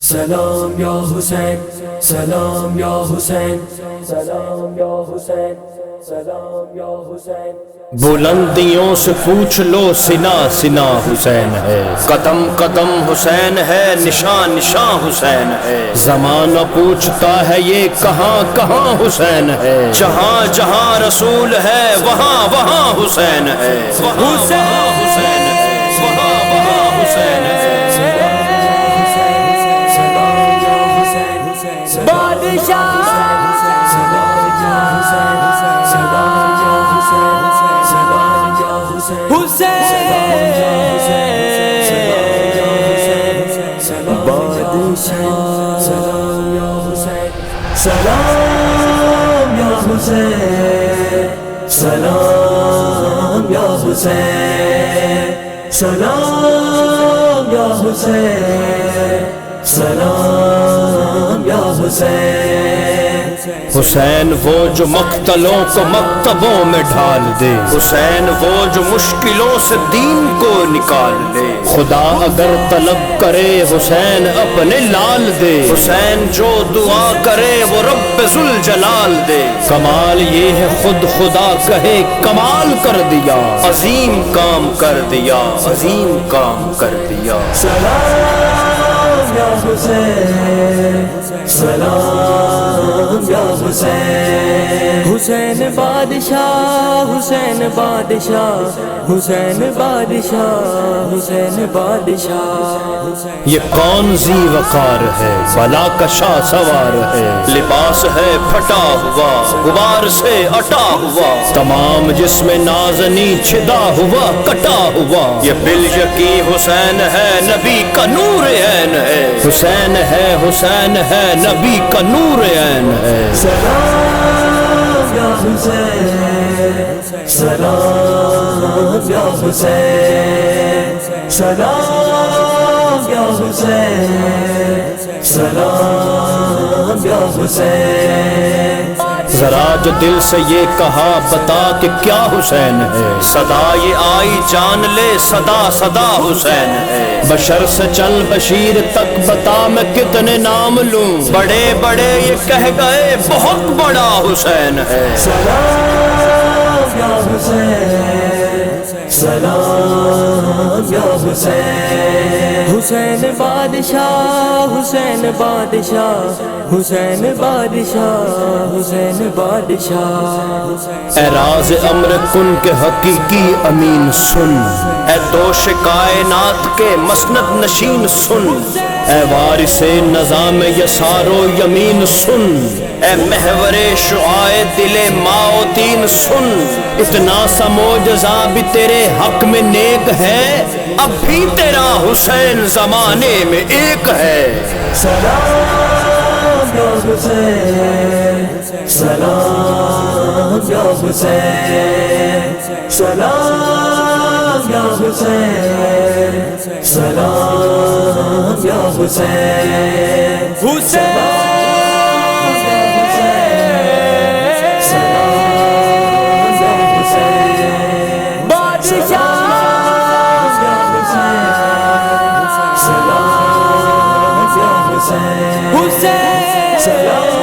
سلام یا حسین، سلام یا حسین، سلام یا حسین، سلام یا حسین۔ بلندیوں سے پوچھ لو سنا سنا حسین ہے، قدم قدم حسین ہے، نشان نشان حسین ہے۔ زمانہ پوچھتا ہے یہ کہاں کہاں حسین ہے، جہاں جہاں رسول ہے وہاں وہاں حسین ہے، وہاں وہاں حسین ہے، وہاں وہاں حسین ہے۔ سلام یا حسین، سلام یا حسین، سلام یا حسین، سلام یا حسین۔ حسین وہ جو مقتلوں کو مکتبوں میں ڈھال دے، حسین وہ جو مشکلوں سے دین کو نکال دے۔ خدا اگر طلب کرے حسین اپنے لال دے، حسین جو دعا کرے وہ رب ذوالجلال دے۔ کمال یہ ہے خود خدا کہے کمال کر دیا، عظیم کام کر دیا، عظیم کام کر دیا۔ سلام یا حسین، سلام یا حسین۔ حسین بادشاہ، حسین بادشاہ، حسین بادشاہ، حسین بادشاہ۔ یہ کون ذی وقار ہے، بلا کا شاہ سوار ہے، لباس ہے پھٹا ہوا، غبار سے اٹا ہوا، تمام جسم نازنی چھدا ہوا کٹا ہوا۔ یہ بالیقین حسین ہے، نبی کا نور عین ہے، حسین ہے، حسین ہے، نبی کا نور عین ہے۔ سلام یا حسین، سلام یا حسین، سلام یا حسین، سلام یا حسین۔ ذرا جو دل سے یہ کہا بتا کہ کیا حسین ہے، صدا یہ آئی جان لے صدا صدا حسین ہے۔ بشر سے چل بشیر تک بتا میں کتنے نام لوں، بڑے بڑے یہ کہہ گئے بہت بڑا حسین ہے۔ سلام یا حسین، سلام یا حسین۔ حسین بادشاہ، حسین بادشاہ، حسین بادشاہ، حسین بادشاہ۔ اے راز امر کن کے حقیقی امین سن، اے دوش کائنات کے مسند نشین سن، اے وارث نظام یسار و یمین سن، اے محور شعاع دل ماء و دین سن۔ اتنا سا معجزہ بھی تیرے حق میں نیک ہے، اب بھی تیرا حسین زمانے میں ایک ہے۔ سلام یا حسین، سلام یا حسین، سلام یا حسین، سلام یا حسین۔ حسین سلام